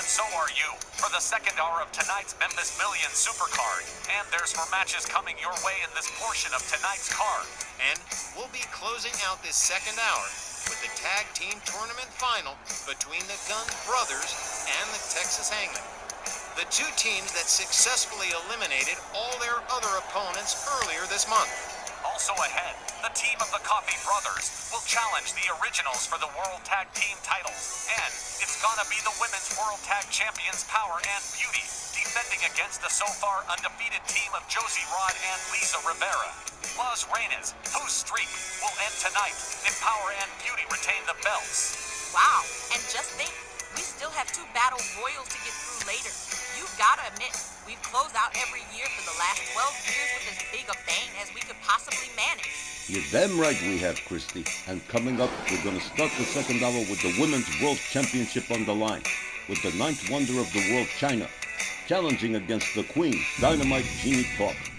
and so are you, for the second hour of tonight's Memphis Million Supercard. And there's more matches coming your way in this portion of tonight's card. And we'll be closing out this second hour with the tag team tournament final between the Gunn brothers and the Texas Hangmen. The two teams that successfully eliminated all their other opponents earlier this month. Also ahead, the team of the Coffee Brothers will challenge the originals for the World Tag Team titles. And it's gonna be the Women's World Tag Champions Power and Beauty defending against the so far undefeated team of Josie Rod and Lisa Rivera. Las Reinas, whose streak will end tonight if Power and Beauty retain the belts. Wow, and just think, we still have two battle royals to get through later. You've got to admit, we've closed out every year for the last 12 years with as big a bang as we could possibly manage. You're damn right we have, Christy. And coming up, we're going to start the second hour with the Women's World Championship on the line, with the ninth wonder of the world, China, challenging against the Queen, Dynamite Jeannie Parker.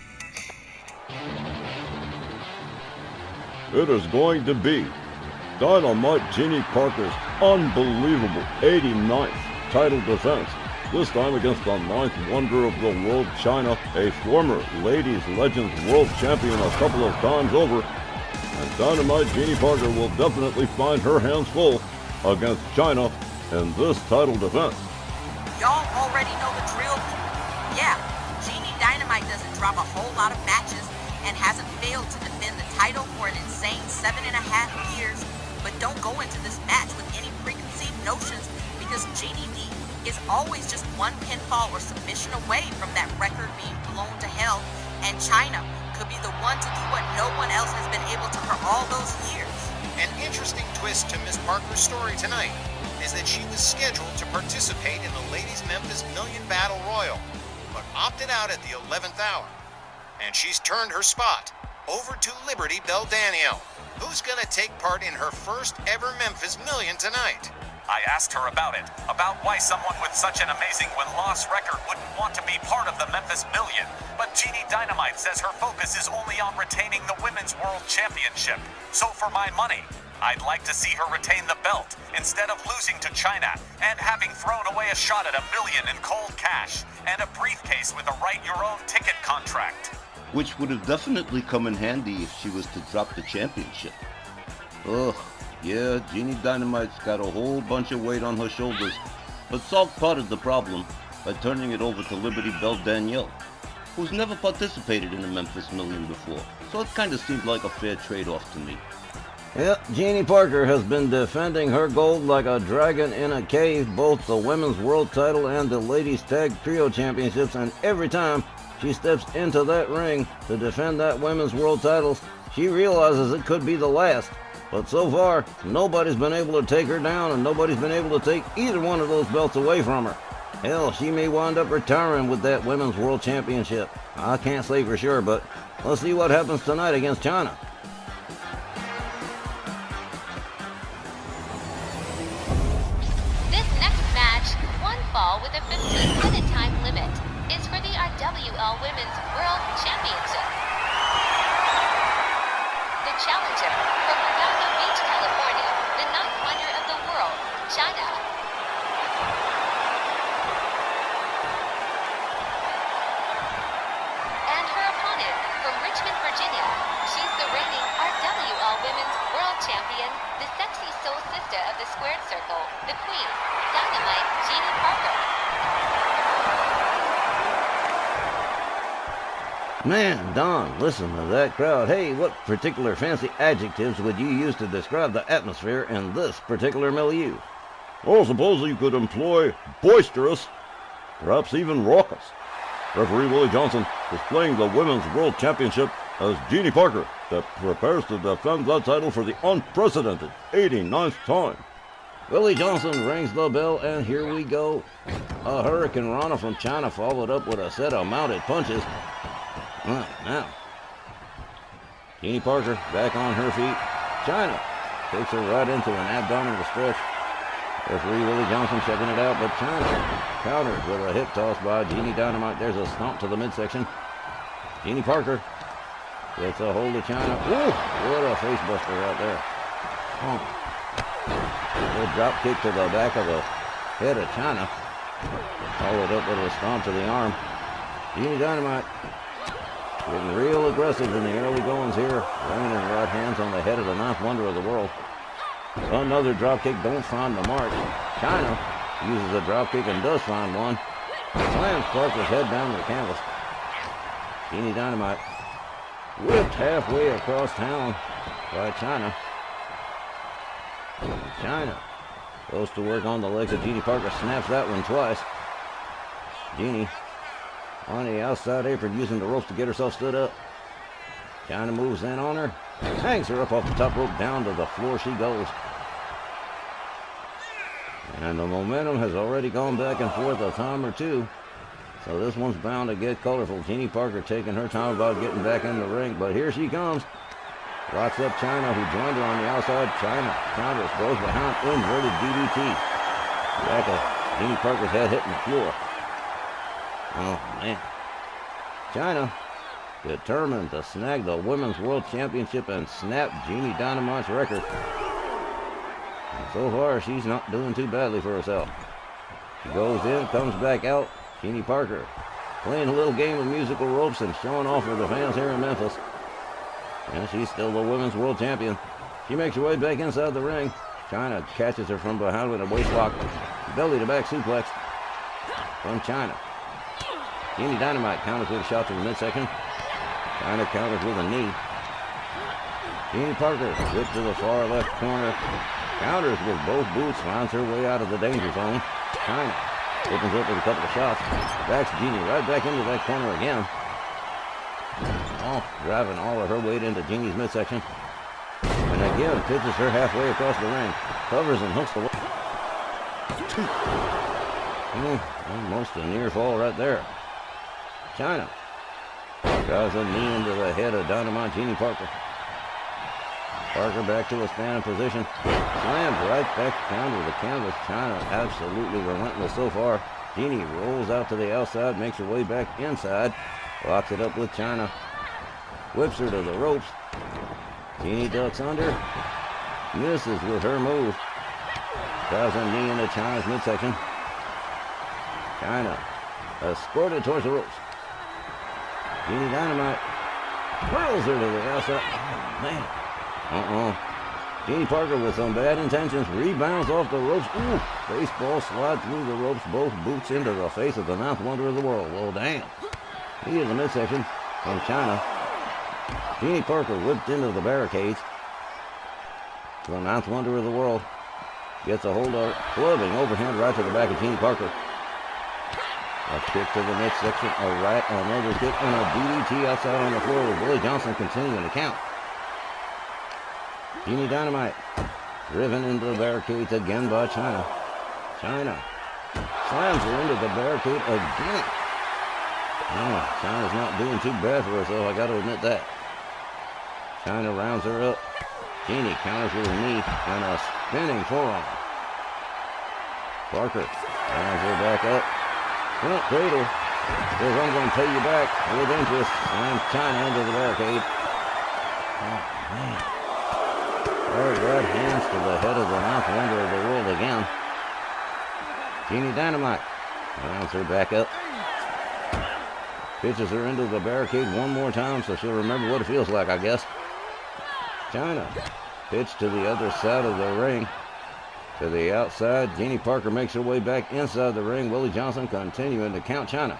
It is going to be Dynamite Jeannie Parker's unbelievable 89th title defense, this time against the ninth wonder of the world, China, a former Ladies Legends World Champion a couple of times over, and Dynamite Jeannie Parker will definitely find her hands full against China in this title defense. Y'all already know the drill. Yeah, Jeannie Dynamite doesn't drop a whole lot of matches and hasn't failed to defend the title for an insane 7.5 years. But don't go into this match with any preconceived notions, because Jeannie D is always just one pinfall or submission away from that record being blown to hell, and China could be the one to do what no one else has been able to for all those years. An interesting twist to Miss Parker's story tonight is that she was scheduled to participate in the Ladies Memphis Million Battle Royal, but opted out at the 11th hour. And she's turned her spot over to Liberty Bell Danielle, who's going to take part in her first ever Memphis Million tonight. I asked her about it, about why someone with such an amazing win-loss record wouldn't want to be part of the Memphis Million. But Jeannie Dynamite says her focus is only on retaining the Women's World Championship. So for my money, I'd like to see her retain the belt instead of losing to China and having thrown away a shot at $1 million in cold cash and a briefcase with a write-your-own-ticket contract. Which would have definitely come in handy if she was to drop the championship. Ugh, yeah, Jeannie Dynamite's got a whole bunch of weight on her shoulders, but solved part of the problem by turning it over to Liberty Bell Danielle, who's never participated in the Memphis Million before, so it kind of seemed like a fair trade-off to me. Yep, Jeannie Parker has been defending her gold like a dragon in a cave, both the Women's World title and the Ladies Tag Trio Championships, and every time she steps into that ring to defend that Women's World titles, she realizes it could be the last. But so far, nobody's been able to take her down, and nobody's been able to take either one of those belts away from her. Hell, she may wind up retiring with that Women's World Championship. I can't say for sure, but let's see what happens tonight against China. This next match, one fall with a 15-minute time limit, is for the Rwl Women's World Championship. The challenger from Redondo Beach, California, the ninth wonder of the world, China. And her opponent from Richmond, Virginia, she's the reigning Rwl Women's World Champion, the sexy soul sister of the squared circle, the Queen, Dynamite Jeannie Parker. Man, Don, listen to that crowd. Hey, what particular fancy adjectives would you use to describe the atmosphere in this particular milieu? Oh, suppose you could employ boisterous, perhaps even raucous. Referee Willie Johnson displaying the Women's World Championship as Jeannie Parker that prepares to defend that title for the unprecedented 89th time. Willie Johnson rings the bell, and here we go. A Hurricane Rana from China followed up with a set of mounted punches. Now, Jeannie Parker back on her feet. China takes her right into an abdominal stretch. Referee Willie Johnson checking it out, but China counters with a hip toss by Jeannie Dynamite. There's a stomp to the midsection. Jeannie Parker gets a hold of China. Ooh, what a face buster right there. A drop kick to the back of the head of China. Followed up with a stomp to the arm. Jeannie Dynamite getting real aggressive in the early goings here. Landing right hands on the head of the ninth wonder of the world. Another dropkick, don't find the mark. China uses a dropkick and does find one. Slams Parker's head down to the canvas. Jeannie Dynamite whipped halfway across town by China. China goes to work on the legs of Jeannie Parker, snaps that one twice. Jeannie on the outside apron using the ropes to get herself stood up. China moves in on her, hangs her up off the top rope, down to the floor she goes. And the momentum has already gone back and forth a time or two. So this one's bound to get colorful. Jeannie Parker taking her time about getting back in the ring, but here she comes. Locks up China, who joined her on the outside. China counters, goes behind, inverted DDT. Back of Jeannie Parker's head hitting the floor. Oh, man. China determined to snag the Women's World Championship and snap Jeannie Dynamite's record. And so far, she's not doing too badly for herself. She goes in, comes back out. Jeannie Parker playing a little game of musical ropes and showing off for the fans here in Memphis. And she's still the Women's World Champion. She makes her way back inside the ring. China catches her from behind with a waist lock. Belly to back suplex from China. Jeannie Dynamite counters with a shot to the midsection. China counters with a knee. Jeannie Parker whips to the far left corner. Counters with both boots. Finds her way out of the danger zone. China opens up with a couple of shots. Backs Jeannie right back into that corner again. Oh, driving all of her weight into Jeannie's midsection. And again, pitches her halfway across the ring. Covers and hooks the weight. Almost a near fall right there. China drives a knee into the head of Dynamite Jeannie Parker. Parker back to a standing position. Slammed right back down to the canvas. China absolutely relentless so far. Jeannie rolls out to the outside, makes her way back inside. Locks it up with China. Whips her to the ropes. Jeannie ducks under. Misses with her move. Drives a knee into China's midsection. China escorted towards the ropes. Jeannie Dynamite hurls her to the outside. Oh, man. Jeannie Parker with some bad intentions rebounds off the ropes. Ooh, baseball slide through the ropes, both boots into the face of the ninth wonder of the world. Well, damn. Knee in the midsection from China. Jeannie Parker whipped into the barricades. The ninth wonder of the world gets a hold of her, clubbing overhand right to the back of Jeannie Parker. A kick to the midsection, a right, another kick, and a DDT outside on the floor with Billy Johnson continuing to count. Jeannie Dynamite driven into the barricades again by China. China slams her into the barricade again. Oh, China's not doing too bad for herself, I got to admit that. China rounds her up. Jeannie counters with a knee and a spinning forearm. Parker rounds her back up. Front cradle. Says, I'm going to pay you back with interest. Slams China into the barricade. Oh, man. Hard right hands to the head of the ninth wonder of the world again. Jeannie Dynamite rounds her back up. Pitches her into the barricade one more time so she'll remember what it feels like, I guess. China pitched to the other side of the ring. To the outside, Jeannie Parker makes her way back inside the ring. Willie Johnson continuing to count China.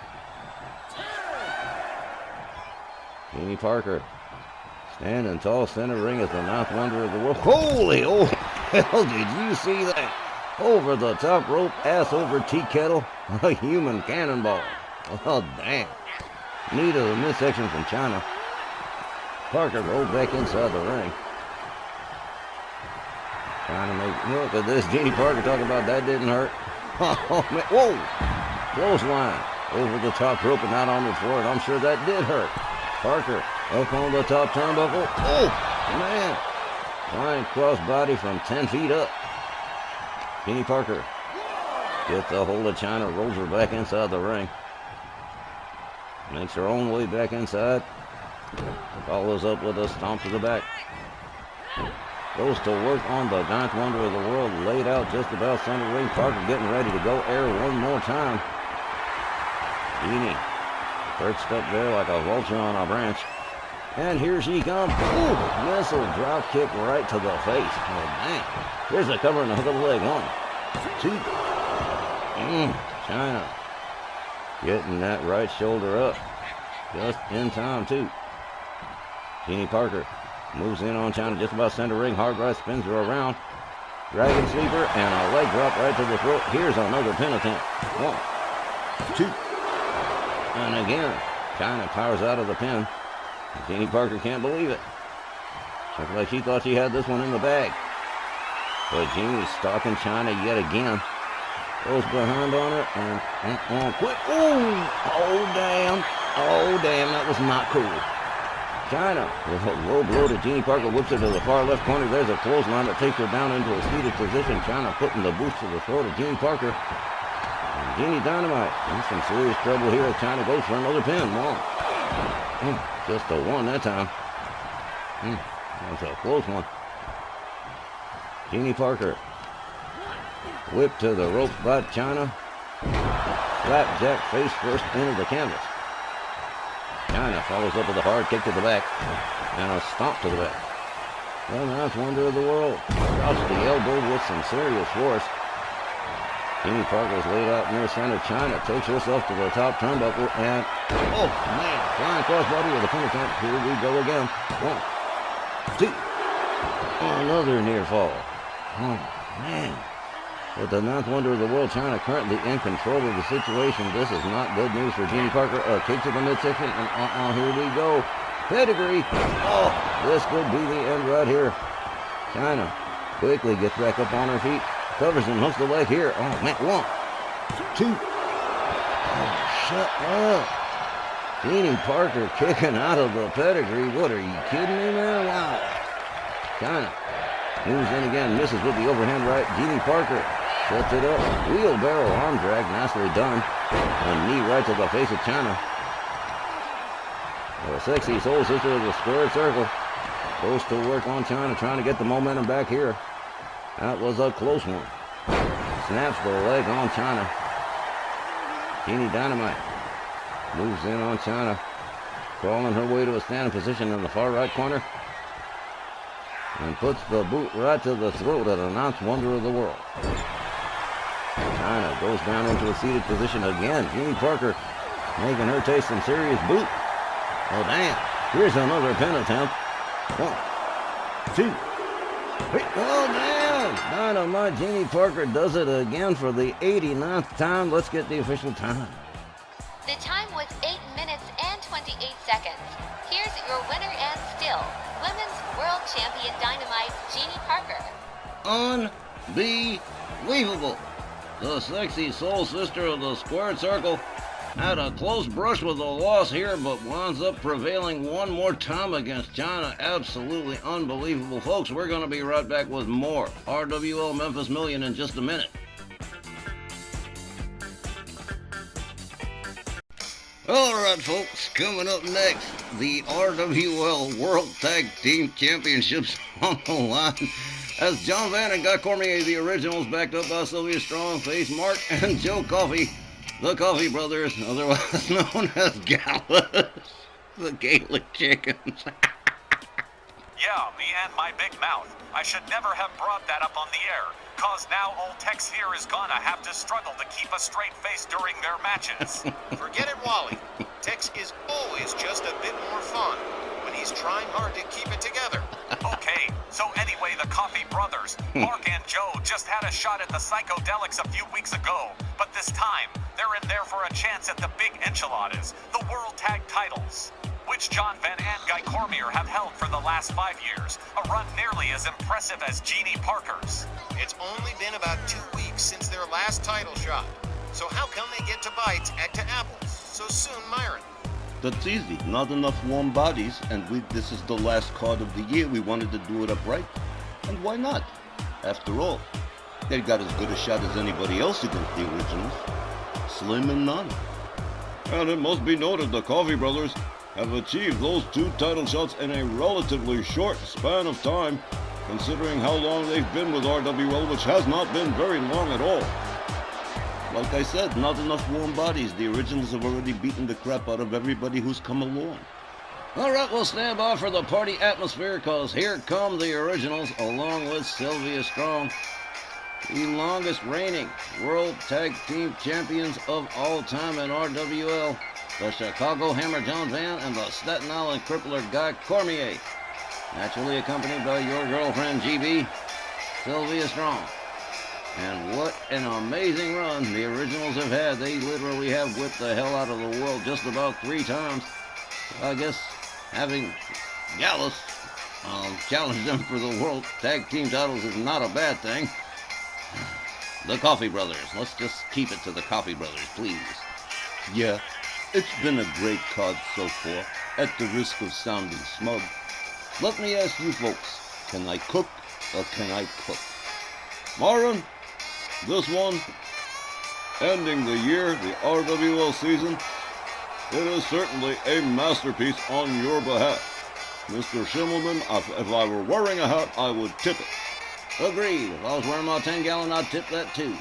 Jeannie Parker standing tall center ring as the ninth wonder of the world. Holy, oh hell, did you see that? Over the top rope, ass over tea kettle, a human cannonball. Oh, damn. Knee to the midsection from China. Parker rolled back inside the ring. Trying to make, look at this. Jeannie Parker talking about that didn't hurt. Oh, man. Whoa. Clothesline over the top rope and out on the floor, and I'm sure that did hurt. Parker up on the top turnbuckle. Oh, man. Flying crossbody from 10 feet up. Jeannie Parker gets a hold of China, rolls her back inside the ring. Makes her own way back inside. Follows up with a stomp to the back. Goes to work on the ninth wonder of the world, laid out just about center ring. Parker getting ready to go air one more time. Jeannie perched up there like a vulture on a branch. And here she comes. Ooh, missile drop kick right to the face. Oh, man. Here's a cover and a hook of the leg. 1, 2. China getting that right shoulder up. Just in time, too. Jeannie Parker moves in on China just about center ring. Hard right, spins her around. Dragon sleeper and a leg drop right to the throat. Here's another pin attempt. 1, 2. And again, China powers out of the pin. Jeannie Parker can't believe it. Looks like she thought she had this one in the bag. But Jeannie's stalking China yet again. Goes behind on her and quick. Oh, damn. Oh, damn. That was not cool. China with a low blow to Jeannie Parker. Whips her to the far left corner. There's a clothesline that takes her down into a seated position. China putting the boots to the throat of Jeannie Parker. And Jeannie Dynamite in some serious trouble here as China goes for another pin. 1. Just a 1 that time. That was a close one. Jeannie Parker whipped to the rope by China. Slapjack face first into the canvas. China follows up with a hard kick to the back and a stomp to the back. The ninth wonder of the world. Drops the elbow with some serious force. Jeannie Parker's laid out near center. China takes herself to the top turnbuckle and, oh man, flying crossbody with a pin attempt. Here we go again. 1, 2. Another near fall. Oh man. With the ninth wonder of the world, China currently in control of the situation. This is not good news for Jeannie Parker. A kick to the midsection and here we go. Pedigree. Oh, this could be the end right here. China quickly gets back up on her feet. Covers and hooks the leg here. Oh, man. 1, 2. Oh, shut up. Jeannie Parker kicking out of the pedigree. What, are you kidding me, man? Wow. China moves in again. Misses with the overhand right. Jeannie Parker sets it up. Wheelbarrow arm drag. Nicely done. A knee right to the face of China. The sexy soul sister of the squared circle goes to work on China, trying to get the momentum back here. That was a close one. Snaps the leg on China. Jeannie Dynamite moves in on China, crawling her way to a standing position in the far right corner, and puts the boot right to the throat of the ninth wonder of the world. China goes down into a seated position again. Jeannie Parker making her taste some serious boot. Oh, damn. Here's another pin attempt. 1, 2. Oh, damn. Dynamite Jeannie Parker does it again for the 89th time. Let's get the official time. The time was 8 minutes and 28 seconds. Here's your winner and still Women's World Champion Dynamite, Jeannie Parker. Unbelievable. The sexy soul sister of the squared circle had a close brush with a loss here, but winds up prevailing one more time against China. Absolutely unbelievable. Folks, we're going to be right back with more RWL Memphis Million in just a minute. Alright folks, coming up next, the RWL World Tag Team Championships on the line. As John Van and Guy Cormier, the originals, backed up by Sylvia Strong, Face Mark, and Joe Coffey, the Coffey Brothers, otherwise known as Gallus, the Gaelic Chickens. Yeah, me and my big mouth. I should never have brought that up on the air, cause now old Tex here is gonna have to struggle to keep a straight face during their matches. Forget it, Wally. Tex is always just a bit more fun when he's trying hard to keep it together. Okay, so anyway, the Coffey Brothers, Mark and Joe, just had a shot at the Psychedelics a few weeks ago, but this time, they're in there for a chance at the big enchiladas, the World Tag Titles, which John Van and Guy Cormier have held for the last 5 years, a run nearly as impressive as Jeannie Parker's. It's only been about 2 weeks since their last title shot. So how come they get to bites to apples so soon, Myron? That's easy. Not enough warm bodies, and this is the last card of the year. We wanted to do it upright. And why not? After all, they got as good a shot as anybody else against the originals. Slim and none. And it must be noted the Coffey Brothers have achieved those 2 title shots in a relatively short span of time. considering how long they've been with RWL, which has not been very long at all. Like I said, not enough warm bodies. The originals have already beaten the crap out of everybody who's come along. All right, we'll stand by for the party atmosphere, because here come the originals along with Sylvia Strong, the longest reigning World Tag Team Champions of all time in RWL, the Chicago Hammer John Van and the Staten Island Crippler Guy Cormier, naturally accompanied by your girlfriend GB, Sylvia Strong. And what an amazing run the originals have had. They literally have whipped the hell out of the world just about 3 times. I guess having Gallus challenge them for the World Tag Team titles is not a bad thing. The Coffee Brothers. Let's just keep it to the Coffee Brothers, please. Yeah, it's been a great card so far, at the risk of sounding smug. Let me ask you folks, can I cook or can I cook? Myron, this one, ending the year, the RWL season, it is certainly a masterpiece on your behalf. Mr. Schimmelman, if I were wearing a hat, I would tip it. Agreed. If I was wearing my 10-gallon, I'd tip that too.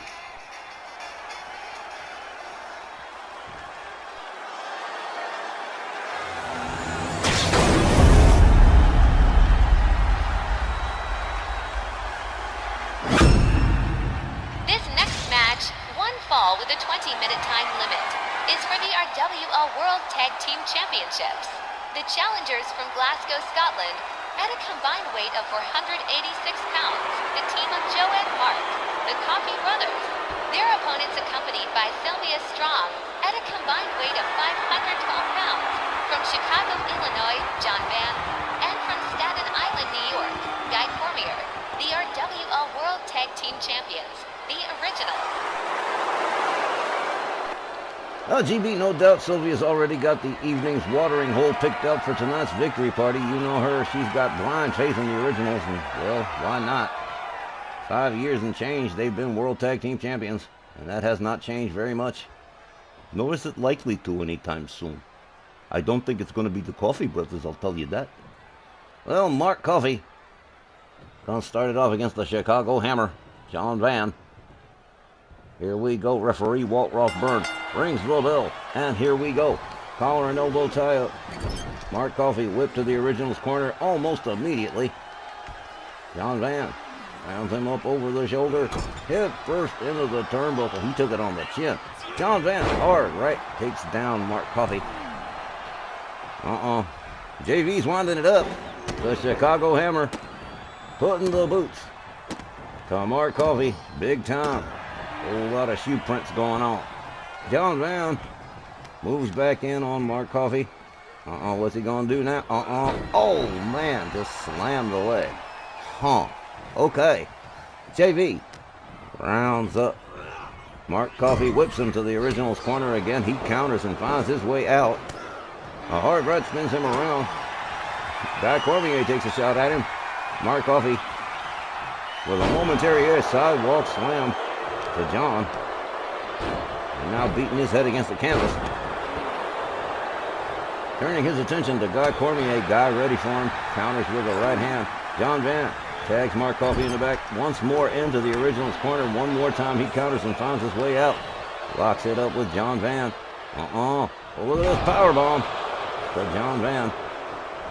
This next match, one fall with a 20-minute time limit, is for the RWL World Tag Team Championships. The challengers from Glasgow, Scotland, at a combined weight of 486 pounds, the team of Joe and Mark, the Coffee Brothers. Their opponents accompanied by Sylvia Strong, at a combined weight of 512 pounds, from Chicago, Illinois, John Van, and from Staten Island, New York, Guy Cormier, the RWL World Tag Team Champions, the originals. GB, no doubt Sylvia's already got the evening's watering hole picked out for tonight's victory party. You know her, she's got blind faith in the originals, and, well, why not? 5 years and change, they've been World Tag Team Champions, and that has not changed very much. Nor is it likely to anytime soon. I don't think it's going to be the Coffee Brothers, I'll tell you that. Well, Mark Coffey gonna start it off against the Chicago Hammer, John Van. Here we go, referee Walt Rothburn rings the bell, and here we go. Collar and elbow tie up. Mark Coffey whipped to the original's corner almost immediately. John Van rounds him up over the shoulder, head first into the turnbuckle. He took it on the chin. John Van, hard right, takes down Mark Coffey. JV's winding it up. The Chicago Hammer putting the boots to Mark Coffey, big time. Whole lot of shoe prints going on. John Van moves back in on Mark Coffey. What's he gonna do now? Oh man, just slammed the leg. Okay. JV rounds up. Mark Coffey whips him to the original's corner again. He counters and finds his way out. A hard right spins him around. Guy Cormier takes a shot at him. Mark Coffey with a momentary sidewalk slam to John. And now beating his head against the canvas. Turning his attention to Guy Cormier. Guy ready for him. Counters with a right hand. John Van tags Mark Coffey in the back. Once more into the original's corner. One more time he counters and finds his way out. Locks it up with John Van. Oh, look at this powerbomb to John Van.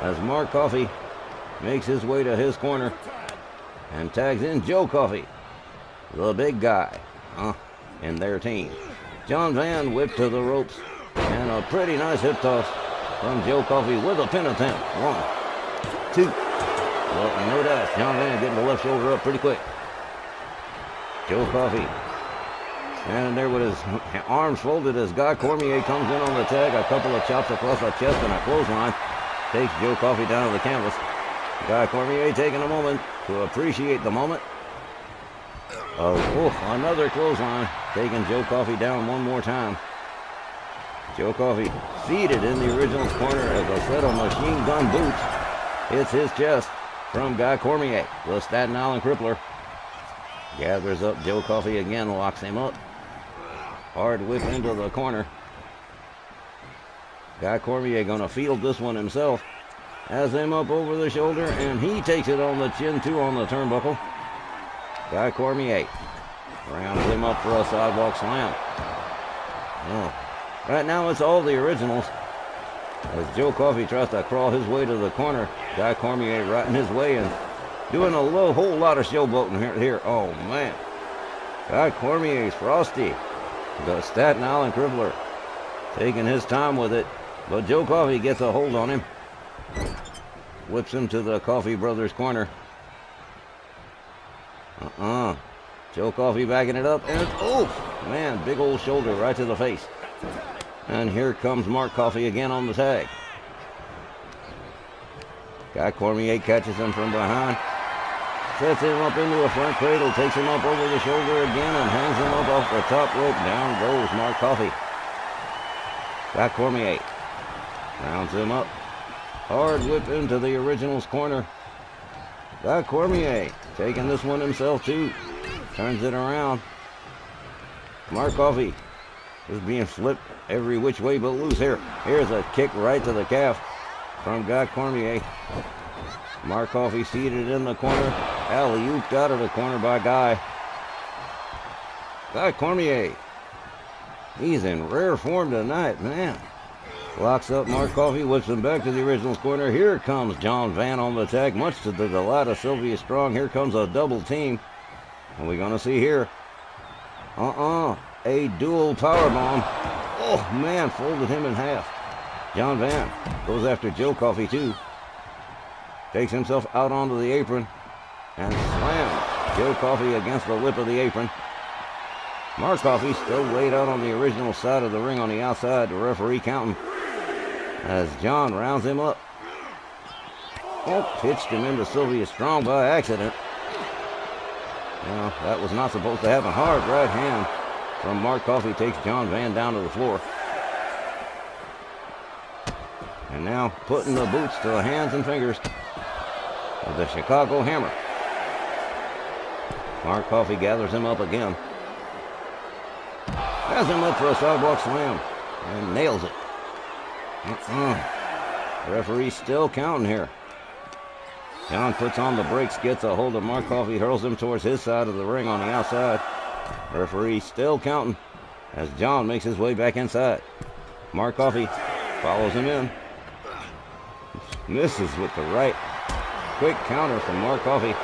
As Mark Coffey makes his way to his corner. And tags in Joe Coffey, the big guy, in their team. John Van whipped to the ropes, and a pretty nice hip toss from Joe Coffey with a pin attempt. 1, 2. Well, no doubt, John Van getting the left shoulder up pretty quick. Joe Coffey standing there with his arms folded as Guy Cormier comes in on the tag. A couple of chops across the chest and a clothesline takes Joe Coffey down to the canvas. Guy Cormier taking a moment to appreciate the moment. Another clothesline, taking Joe Coffey down one more time. Joe Coffey seated in the original's corner as a set of machine gun boots hits his chest from Guy Cormier, the Staten Island Crippler. Gathers up Joe Coffey again, locks him up. Hard whip into the corner. Guy Cormier gonna field this one himself. Has him up over the shoulder, and he takes it on the chin, too, on the turnbuckle. Guy Cormier rounds him up for a sidewalk slam. Oh. Right now, it's all the originals. As Joe Coffey tries to crawl his way to the corner, Guy Cormier right in his way and doing a whole lot of showboating here. Oh, man. Guy Cormier's frosty. The Staten Island Crippler taking his time with it, but Joe Coffey gets a hold on him. Whips him to the Coffey Brothers corner. Joe Coffey backing it up, and oof, man, big old shoulder right to the face. And here comes Mark Coffey again on the tag. Guy Cormier catches him from behind, sets him up into a front cradle, takes him up over the shoulder again, and hangs him up off the top rope. Down goes Mark Coffey. Guy Cormier rounds him up. Hard whip into the original's corner. Guy Cormier taking this one himself too. Turns it around. Mark Coffey is being flipped every which way but loose here. Here's a kick right to the calf from Guy Cormier. Mark Coffey seated in the corner. Alley-ooped out of the corner by Guy. Guy Cormier. He's in rare form tonight, man. Locks up Mark Coffey, whips him back to the original's corner. Here comes John Van on the tag, much to the delight of Sylvia Strong. Here comes a double team. What are we going to see here? A dual powerbomb. Oh, man, folded him in half. John Van goes after Joe Coffey, too. Takes himself out onto the apron and slams Joe Coffey against the lip of the apron. Mark Coffey still laid out on the original side of the ring on the outside. The referee counting as John rounds him up. Oh, pitched him into Sylvia Strong by accident. Well, that was not supposed to happen. Hard right hand from Mark Coffey takes John Van down to the floor. And now putting the boots to the hands and fingers of the Chicago Hammer. Mark Coffey gathers him up again. Has him up for a sidewalk slam and nails it. Referee still counting here. John puts on the brakes, gets a hold of Mark Coffey, hurls him towards his side of the ring on the outside. Referee still counting as John makes his way back inside. Mark Coffey follows him in. Misses with the right. Quick counter from Mark Coffey.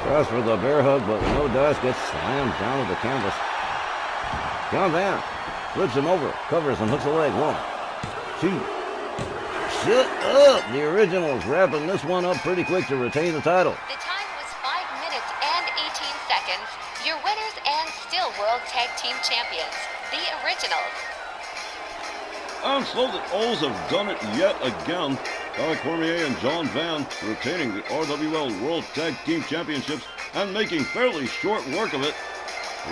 Tries for the bear hug, but no dice, gets slammed down to the canvas. John Van flips him over, covers and hooks a leg. 1, 2. Shut up! The original's wrapping this one up pretty quick to retain the title. The time was 5 minutes and 18 seconds. Your winners and still World Tag Team Champions, the Originals. And so the O's have done it yet again. Guy Cormier and John Van retaining the RWL World Tag Team Championships and making fairly short work of it.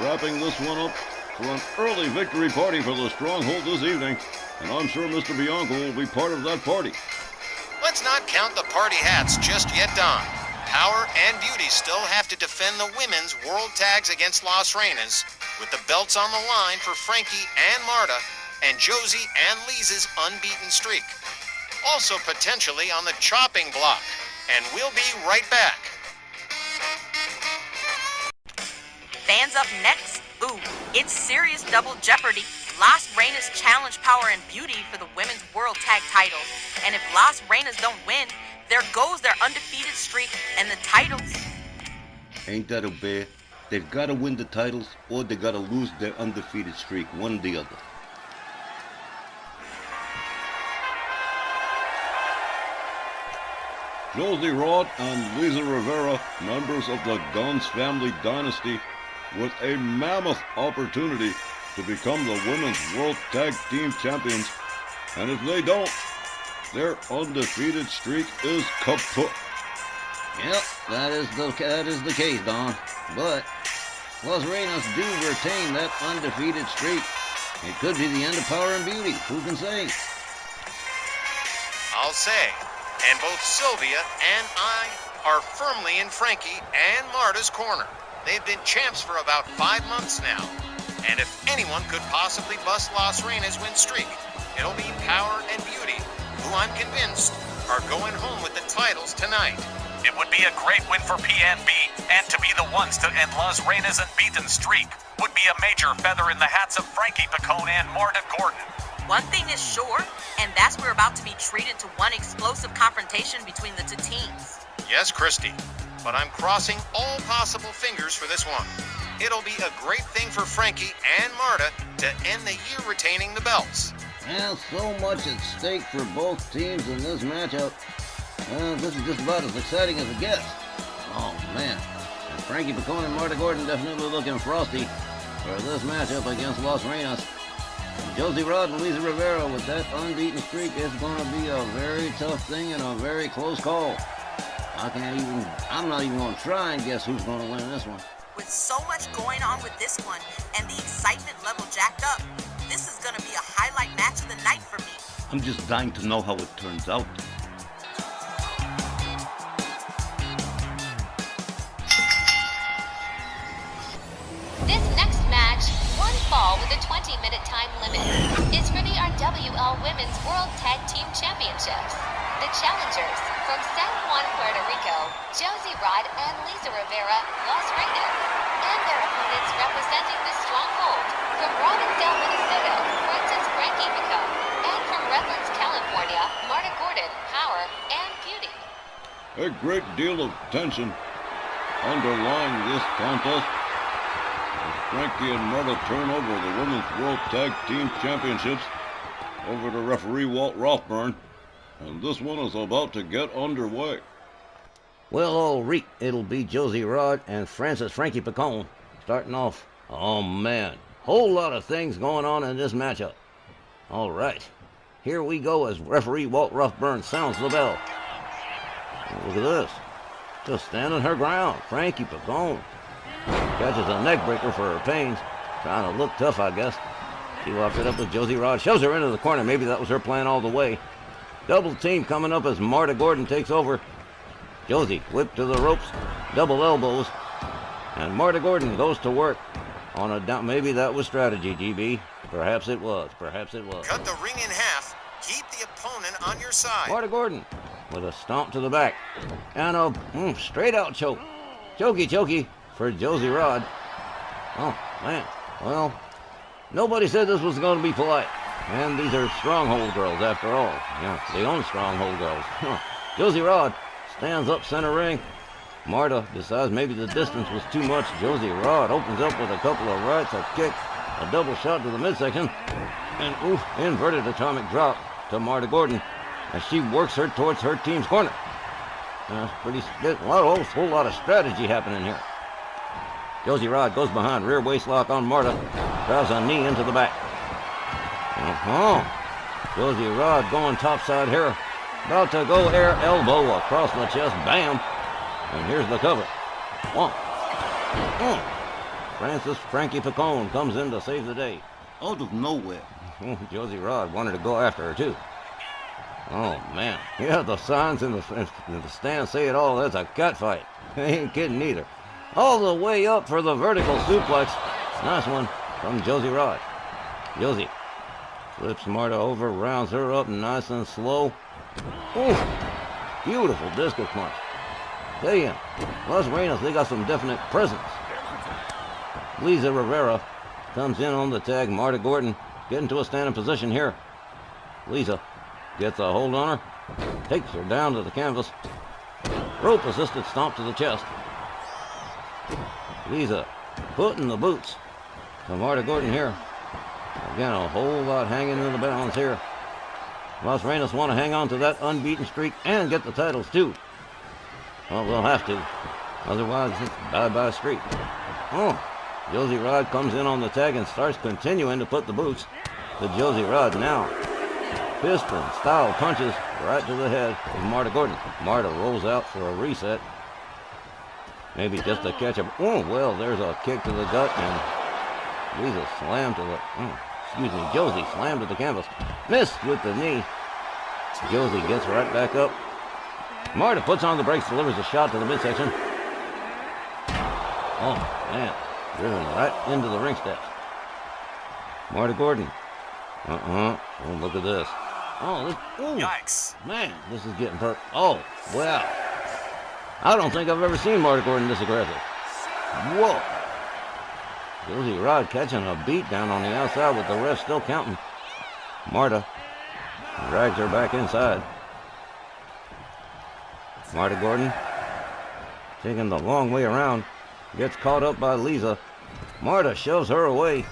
Wrapping this one up for an early victory party for the Stronghold this evening. And I'm sure Mr. Bianco will be part of that party. Let's not count the party hats just yet, Don. Power and Beauty still have to defend the women's world tags against Las Reinas, with the belts on the line for Frankie and Marta, and Josie and Lisa's unbeaten streak. Also potentially on the chopping block. And we'll be right back. Fans up next. Ooh, it's serious double jeopardy. Las Reinas challenge Power and Beauty for the Women's World Tag titles. And if Las Reinas don't win, there goes their undefeated streak and the titles. Ain't that a bear? They've got to win the titles or they got to lose their undefeated streak, one or the other. Josie Rod and Lisa Rivera, members of the Guns family dynasty, with a mammoth opportunity to become the Women's World Tag Team Champions. And if they don't, their undefeated streak is kaput. Yep, that is the case, Don. But Las Reinas do retain that undefeated streak. It could be the end of Power and Beauty. Who can say? I'll say. And both Sylvia and I are firmly in Frankie and Marta's corner. They've been champs for about 5 months now. And if anyone could possibly bust Las Reinas' win streak, it'll be Power and Beauty, who I'm convinced are going home with the titles tonight. It would be a great win for PNB, and to be the ones to end Las Reinas' unbeaten streak would be a major feather in the hats of Frankie Picone and Marta Gordon. One thing is sure, and that's we're about to be treated to one explosive confrontation between the two teams. Yes, Christy, but I'm crossing all possible fingers for this one. It'll be a great thing for Frankie and Marta to end the year retaining the belts. And so much at stake for both teams in this matchup. This is just about as exciting as it gets. Oh, man. And Frankie Picone and Marta Gordon definitely looking frosty for this matchup against Las Reinas. And Josie Rod and Luisa Rivera with that unbeaten streak is going to be a very tough thing and a very close call. I'm not even going to try and guess who's going to win this one. With so much going on with this one and the excitement level jacked up, this is going to be a highlight match of the night for me. I'm just dying to know how it turns out. This next match, one fall with a 20-minute time limit, is for the RWL Women's World Tag Team Championships. The challengers from San Juan, Puerto Rico, Josie Rod and Lisa Rivera, Las Reinas, and their opponents representing the Stronghold from Robbinsdale, Minnesota, Princess Frankie Picone, and from Redlands, California, Marta Gordon, Power, and Beauty. A great deal of tension underlying this contest as Frankie and Marta turn over the Women's World Tag Team Championships over to referee Walt Rothburn, and this one is about to get underway. Well, all right, it'll be Josie Rod and Francis Frankie Picone starting off. Oh, man, whole lot of things going on in this matchup. All right, here we go as referee Walt Rothburn sounds the bell. Look at this. Just standing her ground. Frankie Picone catches a neck breaker for her pains. Trying to look tough, I guess. She walks it up with Josie Rod. Shoves her into the corner. Maybe that was her plan all the way. Double team coming up as Marta Gordon takes over. Josie whipped to the ropes. Double elbows. And Marta Gordon goes to work on a down. Maybe that was strategy, GB. Perhaps it was. Perhaps it was. Cut the ring in half. Keep the opponent on your side. Marta Gordon with a stomp to the back. And a straight out choke. Chokey for Josie Rod. Oh, man. Well, nobody said this was going to be polite. And these are Stronghold girls, after all. Yeah, they own Stronghold girls. Josie Rod stands up center ring. Marta decides maybe the distance was too much. Josie Rod opens up with a couple of rights, a kick, a double shot to the midsection, and inverted atomic drop to Marta Gordon as she works her towards her team's corner. Pretty good. A whole lot of strategy happening here. Josie Rod goes behind, rear waist lock on Marta, drives a knee into the back. Josie Rod going topside here. About to go air elbow across the chest. Bam. And here's the cover. Francis Frankie Picone comes in to save the day. Out of nowhere. Josie Rod wanted to go after her, too. Oh, man. Yeah, the signs in the stand say it all. That's a cat fight. I ain't kidding either. All the way up for the vertical suplex. Nice one from Josie Rod. Josie flips Marta over, rounds her up nice and slow. Beautiful discus punch. Tell you, Las Reinas, they got some definite presence. Lisa Rivera comes in on the tag. Marta Gordon getting to a standing position here. Lisa gets a hold on her, takes her down to the canvas. Rope assisted stomp to the chest. Lisa putting the boots to Marta Gordon here. Again, a whole lot hanging in the balance here. Las Reinas want to hang on to that unbeaten streak and get the titles too. Well, they'll have to. Otherwise, it's bye-bye streak. Josie Rod comes in on the tag and starts continuing to put the boots to Josie Rod now. Piston-style punches right to the head of Marta Gordon. Marta rolls out for a reset. Maybe just to catch him. Well, there's a kick to the gut, and Lisa slammed to the... Josie slammed to the canvas. Missed with the knee. Josie gets right back up. Marta puts on the brakes, delivers a shot to the midsection. Oh, man. Driven right into the ring steps. Marta Gordon. Oh, look at this. Yikes. Man, this is getting Oh, well. I don't think I've ever seen Marta Gordon this aggressive. Whoa. Josie Rod catching a beat down on the outside with the ref still counting. Marta drags her back inside. Marta Gordon taking the long way around. Gets caught up by Lisa. Marta shoves her away.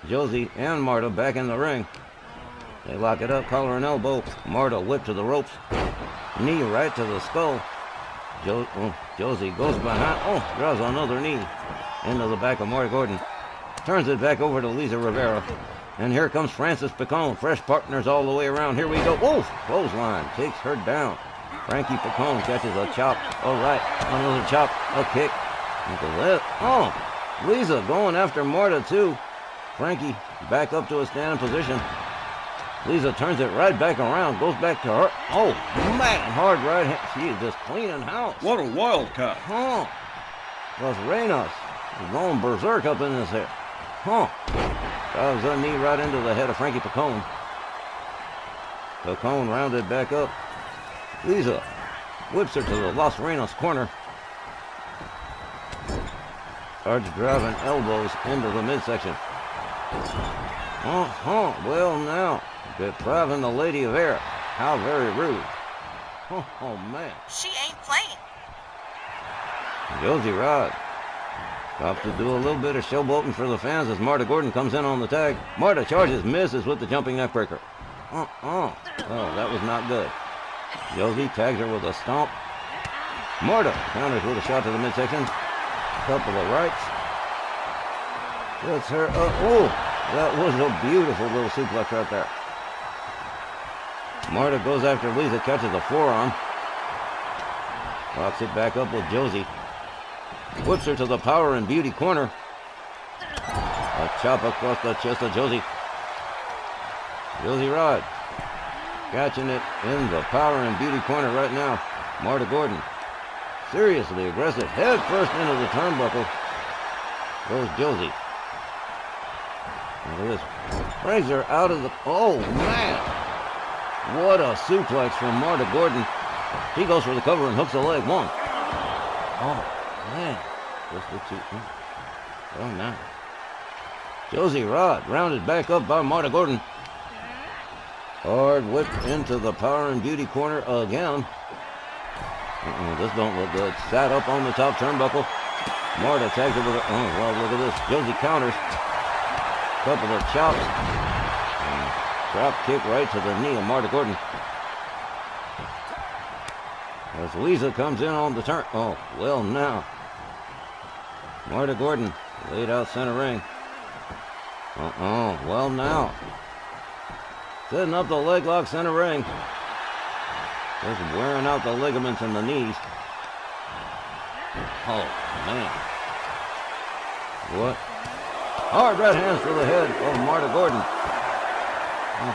Josie and Marta back in the ring. They lock it up, collar and elbow. Marta whipped to the ropes. Knee right to the skull. Josie goes behind. Draws another knee into the back of Marta Gordon. Turns it back over to Lisa Rivera. And here comes Frances Picone. Fresh partners all the way around. Here we go. Clothesline takes her down. Frankie Picone catches a chop. All right, another chop, a kick. Look at that. Lisa going after Marta too. Frankie back up to a standing position. Lisa turns it right back around, goes back to her. Oh, man, hard right hand. She is just cleaning house. What a wildcat. Los Reynos is going berserk up in this here. Drives her knee right into the head of Frankie Picone. Picone rounded back up. Lisa whips her to the Los Reynos corner. Starts driving elbows into the midsection. Well now, depriving the Lady of Air. How very rude. Oh man. She ain't playing. Josie Rod stops to do a little bit of showboating for the fans as Marta Gordon comes in on the tag. Marta charges, misses with the jumping neckbreaker. Oh, that was not good. Josie tags her with a stomp. Marta counters with a shot to the midsection. Couple of rights. Gets her up. That was a beautiful little suplex right there. Marta goes after Lisa, catches a forearm. Locks it back up with Josie. Whips her to the Power and Beauty corner. A chop across the chest of Josie. Josie Rod catching it in the Power and Beauty corner right now. Marta Gordon seriously aggressive. Head first into the turnbuckle. Goes Josie. Look at this. Brings her out of the... Oh, man. What a suplex from Marta Gordon. She goes for the cover and hooks the leg. One. Oh, man. Just the two. Oh, now. Josie Rod rounded back up by Marta Gordon. Hard whip into the Power and Beauty corner again. This don't look good. Sat up on the top turnbuckle. Marta tags it with a... Oh, well, look at this. Josie counters. Couple of chops. And drop kick right to the knee of Marta Gordon. As Lisa comes in on the turn. Oh, well now. Marta Gordon laid out center ring. Well now. Setting up the leg lock center ring. Just wearing out the ligaments in the knees. Oh, man. What? Hard right hands to the head of Marta Gordon. Oh,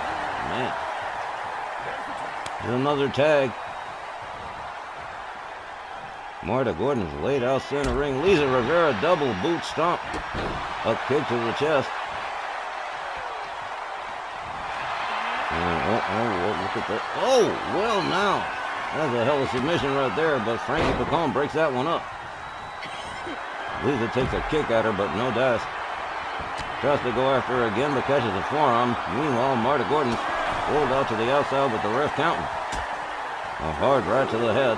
man. There's another tag. Marta Gordon's laid out center ring. Lisa Rivera double boot stomp. A kick to the chest. Look at that. Oh, well now. That's a hell of a submission right there, but Frankie Picone breaks that one up. Lisa takes a kick at her, but no dice. Tries to go after her again, but catches a forearm. Meanwhile, Marta Gordon's rolled out to the outside with the ref counting. A hard right to the head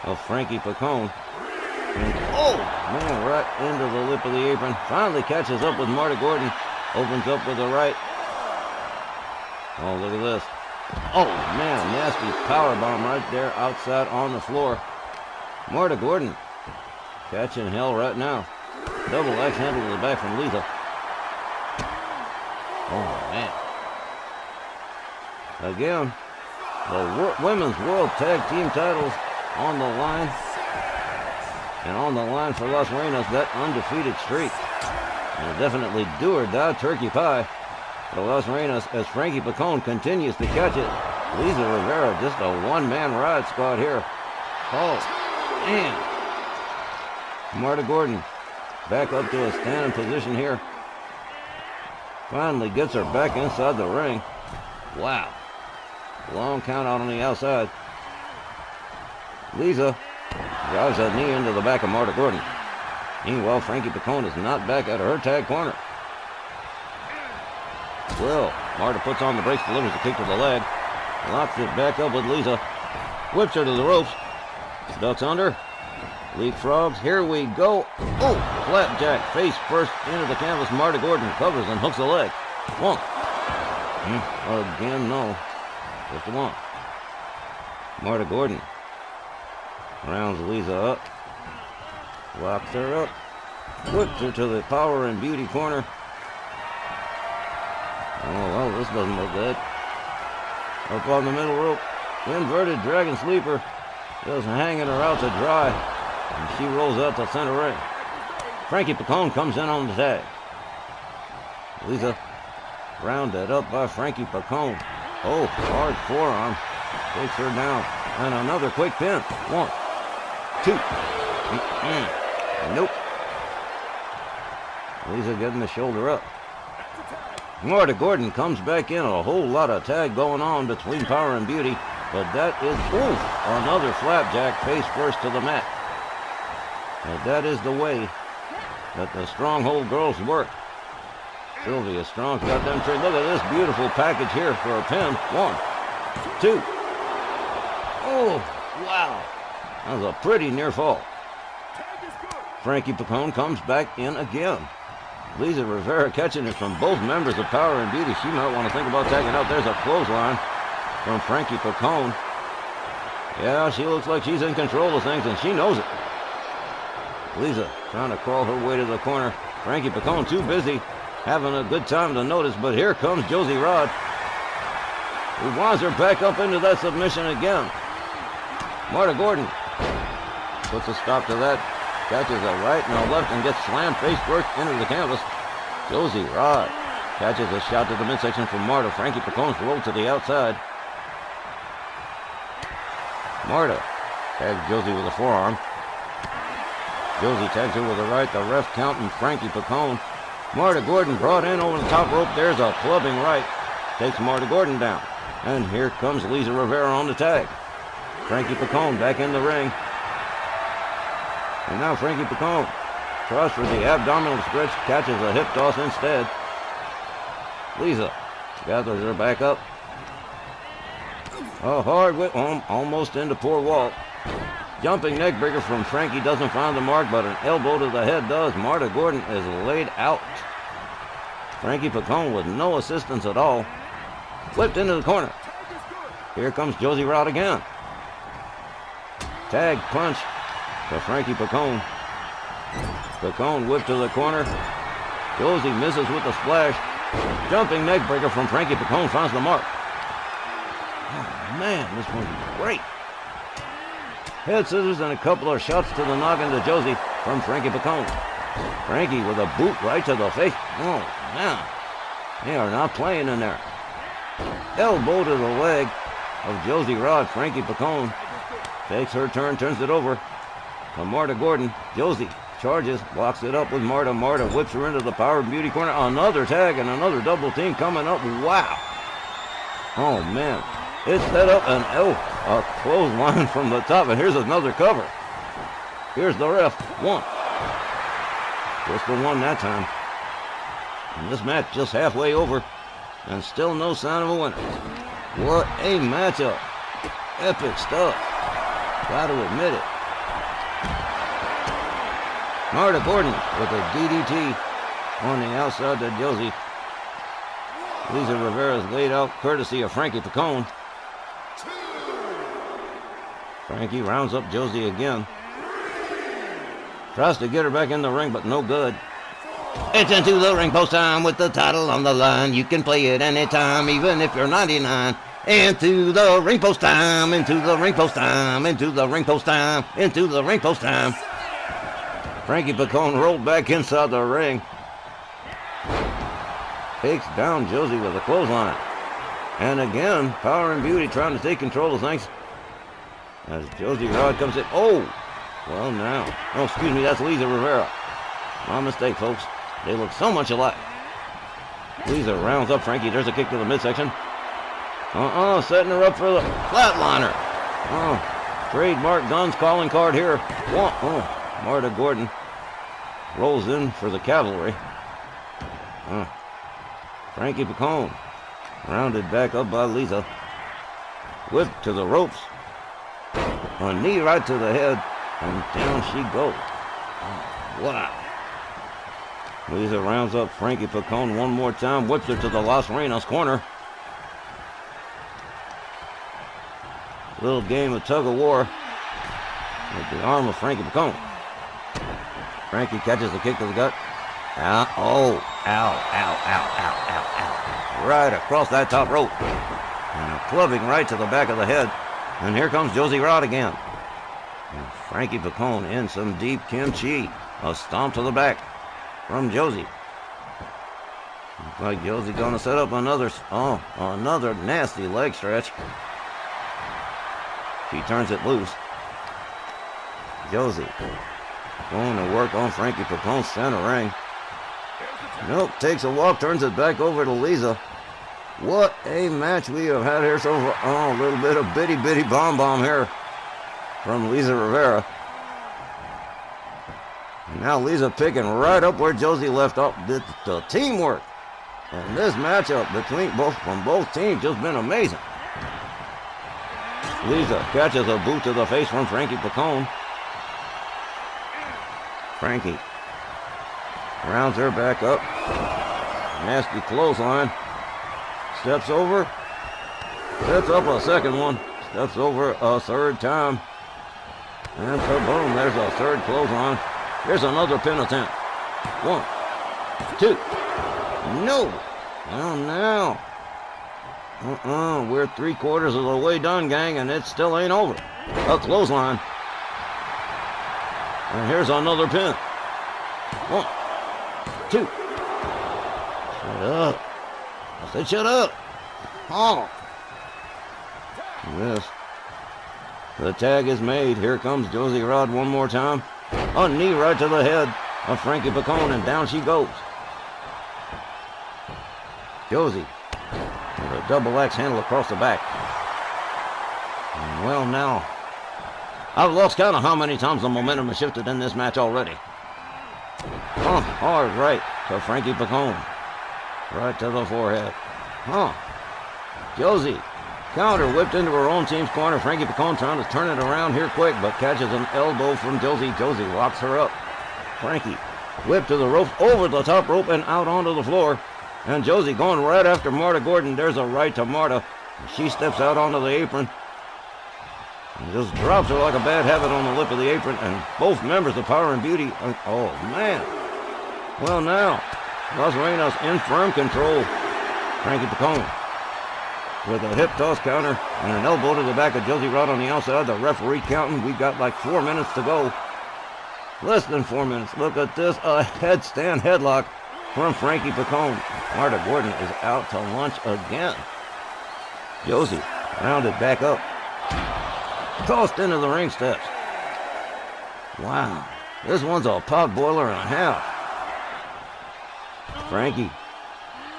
of Frankie Picone. And, oh, man, right into the lip of the apron. Finally catches up with Marta Gordon. Opens up with the right. Oh, look at this. Oh, man, nasty powerbomb right there outside on the floor. Marta Gordon catching hell right now. Double axe handle to the back from Lisa. Oh, man. Again, the Women's World Tag Team titles on the line. And on the line for Los Reynos, that undefeated streak. And definitely do or die turkey pie for Los Reynos as Frankie Picone continues to catch it. Lisa Rivera, just a one-man ride squad here. Oh, man. Marta Gordon back up to a standing position here. Finally gets her back inside the ring. Wow. Long count out on the outside. Lisa drives a knee into the back of Marta Gordon. Meanwhile, Frankie Picone is not back at her tag corner. Well, Marta puts on the brakes, delivers a kick to the leg. Locks it back up with Lisa. Whips her to the ropes. Ducks under. Leapfrogs. Here we go. Oh, flapjack face first into the canvas. Marta Gordon covers and hooks the leg. One. Again, no. Just a one. Marta Gordon rounds Lisa up. Locks her up. Whips her to the power and beauty corner. Oh, well, this doesn't look good. Up on the middle rope. Inverted dragon sleeper. Just hanging her out to dry. And she rolls out to center ring. Frankie Picone comes in on the tag. Lisa rounded up by Frankie Picone. Oh, hard forearm. Takes her down. And another quick pin. 1, 2. Nope. Lisa getting the shoulder up. Marta Gordon comes back in. A whole lot of tag going on between Power and Beauty. But that is, another flapjack face first to the mat. But that is the way that the Stronghold girls work. Sylvia Strong's got them trained. Look at this beautiful package here for a pin. 1, 2. Oh, wow. That was a pretty near fall. Frankie Picone comes back in again. Lisa Rivera catching it from both members of Power and Beauty. She might want to think about tagging out. There's a clothesline from Frankie Picone. Yeah, she looks like she's in control of things, and she knows it. Lisa trying to crawl her way to the corner. Frankie Picone too busy having a good time to notice, but here comes Josie Rod. He winds her back up into that submission again. Marta Gordon puts a stop to that. Catches a right and a left and gets slammed face first into the canvas. Josie Rod catches a shot to the midsection from Marta. Frankie Picone's rolled to the outside. Marta tags Josie with a forearm. Josie tags her with a right. The ref counting Frankie Picone. Marta Gordon brought in over the top rope. There's a clubbing right. Takes Marta Gordon down. And here comes Lisa Rivera on the tag. Frankie Picone back in the ring. And now Frankie Picone tries for the abdominal stretch, catches a hip toss instead. Lisa gathers her back up. A hard whip home, almost into poor Walt. Jumping neck breaker from Frankie doesn't find the mark, but an elbow to the head does. Marta Gordon is laid out. Frankie Picone with no assistance at all. Flipped into the corner. Here comes Josie Rod again. Tag punch to Frankie Picone. Picone whipped to the corner. Josie misses with the splash. Jumping neck breaker from Frankie Picone finds the mark. Oh man, this one's great. Head scissors and a couple of shots to the noggin to Josie from Frankie Picone. Frankie with a boot right to the face. Oh man, they are not playing in there. Elbow to the leg of Josie Rod. Frankie Picone takes her turn, turns it over to Marta Gordon. Josie charges, blocks it up with Marta. Marta whips her into the Power and Beauty corner. Another tag and another double team coming up. Wow. Oh, man. It's set up a clothesline from the top. And here's another cover. Here's the ref. 1. Just the 1 that time. And this match just halfway over. And still no sign of a winner. What a matchup. Epic stuff. Got to admit it. Marta Gordon with a DDT on the outside to Josie. Lisa Rivera is laid out courtesy of Frankie Picone. Frankie rounds up Josie again. Tries to get her back in the ring, but no good. It's into the ring post time with the title on the line. You can play it anytime, even if you're 99. Into the ring post time, into the ring post time, into the ring post time, into the ring post time. Frankie Picone rolled back inside the ring. Takes down Josie with a clothesline. And again, Power and Beauty trying to take control of things. As Josie Rod comes in. Oh! Well, now. Oh, excuse me, that's Lisa Rivera. My mistake, folks. They look so much alike. Lisa rounds up Frankie. There's a kick to the midsection. Setting her up for the flatliner. Trademark Guns calling card here. Marta Gordon rolls in for the cavalry. Frankie Picone rounded back up by Lisa. Whipped to the ropes. A knee right to the head, and down she goes. Wow. Lisa rounds up Frankie Picone one more time, whips her to the Las Reinas corner. Little game of tug of war with the arm of Frankie Picone. Frankie catches the kick to the gut. Ow. Right across that top rope. And a clubbing right to the back of the head. And here comes Josie Rod again. And Frankie Picone in some deep kimchi. A stomp to the back from Josie. Looks like Josie gonna set up another nasty leg stretch. She turns it loose. Josie going to work on Frankie Picone's center ring. Nope, takes a walk, turns it back over to Lisa. What a match we have had here so far. A little bit of bitty bomb here from Lisa Rivera. And now Lisa picking right up where Josie left off. The teamwork and this matchup from both teams just been amazing. Lisa catches a boot to the face from Frankie Picone. Frankie rounds her back up. Nasty clothesline. Steps over. Sets up a second one. Steps over a third time. And kaboom, there's a third clothesline. Here's another pin attempt. 1, 2. No. Well, now. We're 3/4 of the way done, gang, and it still ain't over. A clothesline. And here's another pin. 1, 2. Shut up. I said shut up. Yes. The tag is made. Here comes Josie Rod one more time. A knee right to the head of Frankie Picone, and down she goes. Josie with a double axe handle across the back. And well, now, I've lost count of how many times the momentum has shifted in this match already. Hard right to Frankie Picone. Right to the forehead. Josie counter whipped into her own team's corner. Frankie Picone trying to turn it around here quick, but catches an elbow from Josie. Josie locks her up. Frankie whipped to the rope, over the top rope and out onto the floor. And Josie going right after Marta Gordon. There's a right to Marta. She steps out onto the apron and just drops her like a bad habit on the lip of the apron. And both members of Power and Beauty, oh man. Well now, Las Reinas in firm control. Frankie Picone with a hip toss counter and an elbow to the back of Josie Rod on the outside. The referee counting. We've got like 4 minutes to go. Less than 4 minutes. Look at this. A headstand headlock from Frankie Picone. Marta Gordon is out to lunch again. Josie rounded back up. Tossed into the ring steps. Wow. This one's a pot boiler and a half. Frankie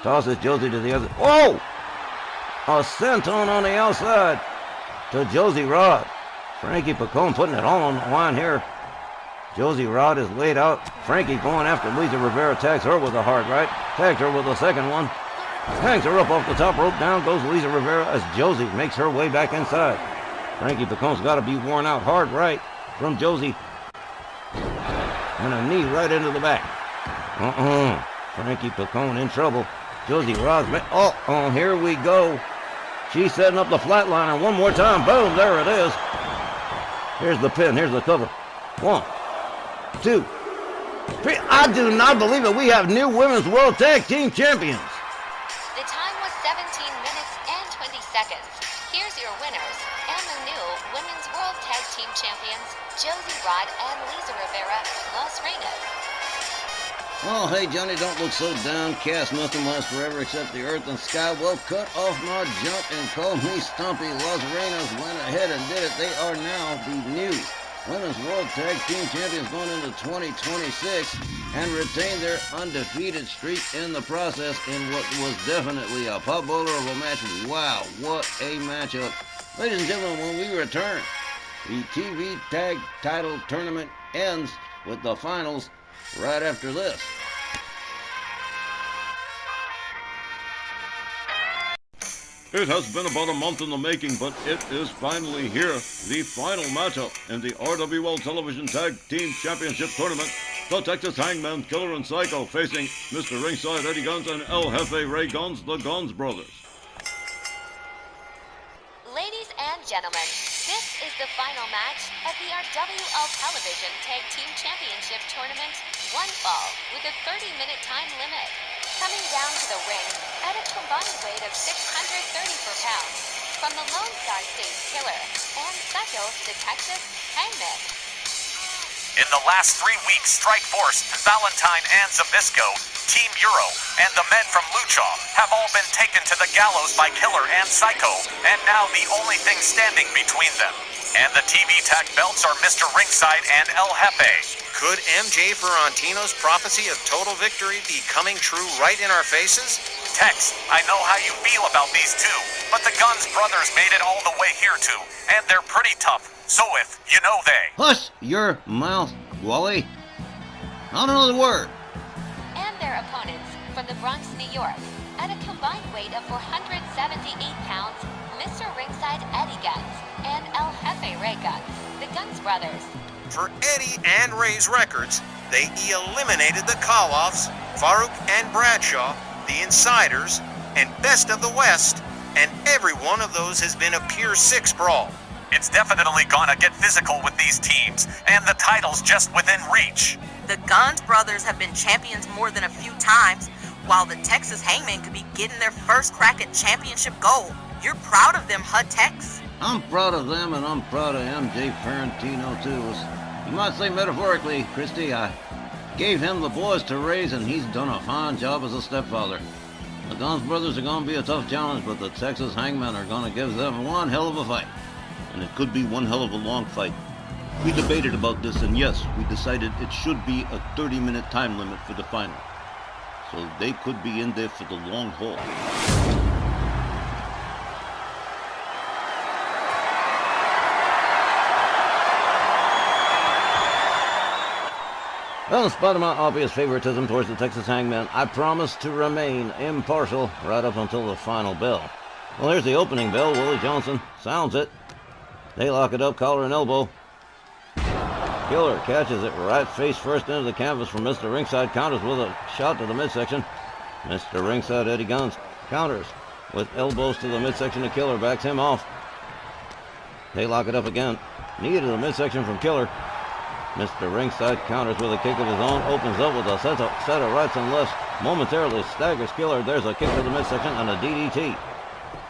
tosses Josie to the other. Whoa! A senton on the outside to Josie Rod. Frankie Picone putting it all on the line here. Josie Rod is laid out. Frankie going after Lisa Rivera. Tags her with a hard right. Tags her with a second one. Hangs her up off the top rope. Down goes Lisa Rivera as Josie makes her way back inside. Frankie Picone's got to be worn out. Hard right from Josie. And a knee right into the back. Frankie Picone in trouble. Josie Rod's... here we go. She's setting up the flatliner one more time. Boom, there it is. Here's the pin. Here's the cover. 1, 2, 3. I do not believe it. We have new Women's World Tag Team Champions. The time was 17 minutes and 20 seconds. Here's your winners and the new Women's World Tag Team Champions, Josie Rod and Lisa Rivera, Las Reinas. Oh, hey, Johnny, don't look so downcast. Nothing lasts forever except the earth and sky. Well, cut off my junk and call me Stumpy. Las Reinas went ahead and did it. They are now the new Women's World Tag Team Champions going into 2026 and retain their undefeated streak in the process in what was definitely a potboiler of a match. Wow, what a matchup. Ladies and gentlemen, when we return, the TV Tag Title Tournament ends with the finals right after this. It has been about a month in the making, but it is finally here. The final matchup in the RWL Television Tag Team Championship Tournament. The Texas Hangman Killer and Psycho facing Mr. Ringside Eddie Guns and El Jefe Ray Guns, the Guns Brothers. Ladies and gentlemen, this is the final match of the RWL Television Tag Team Championship Tournament, one fall with a 30-minute time limit. Coming down to the ring at a combined weight of 634 pounds, from the Lone Star State Killer and Psycho the Texas Hangman. In the last 3 weeks, Strikeforce, Valentine, and Zabisco, Team Euro, and the men from Lucha have all been taken to the gallows by Killer and Psycho, and now the only thing standing between them and the TV tag belts are Mr. Ringside and El Jefe. Could MJ Ferrantino's prophecy of total victory be coming true right in our faces? Tex, I know how you feel about these two, but the Guns brothers made it all the way here too, and they're pretty tough. So if you know they. Hush your mouth, Wally. Not another word. And their opponents from the Bronx, New York, at a combined weight of 478 pounds, Mr. Ringside Eddie Guns and El Jefe Ray Guns, the Guns brothers. For Eddie and Ray's records, they eliminated the Koloffs, Farouk and Bradshaw, the Insiders, and Best of the West, and every one of those has been a pure six brawl. It's definitely gonna get physical with these teams, and the title's just within reach. The Guns brothers have been champions more than a few times, while the Texas Hangman could be getting their first crack at championship gold. You're proud of them, huh, Tex? I'm proud of them, and I'm proud of MJ Ferrantino, too. You might say metaphorically, Christy, I gave him the boys to raise, and he's done a fine job as a stepfather. The Guns brothers are going to be a tough challenge, but the Texas Hangmen are going to give them one hell of a fight. And it could be one hell of a long fight. We debated about this, and yes, we decided it should be a 30-minute time limit for the final. So they could be in there for the long haul. Well, in spite of my obvious favoritism towards the Texas Hangman, I promise to remain impartial right up until the final bell. Well, here's the opening bell. Willie Johnson sounds it. They lock it up, collar and elbow. Killer catches it right face first into the canvas from Mr. Ringside, counters with a shot to the midsection. Mr. Ringside, Eddie Guns, counters with elbows to the midsection of Killer, backs him off. They lock it up again. Knee to the midsection from Killer. Mr. Ringside counters with a kick of his own, opens up with a set of rights and lefts, momentarily staggers Killer. There's a kick to the midsection and a DDT.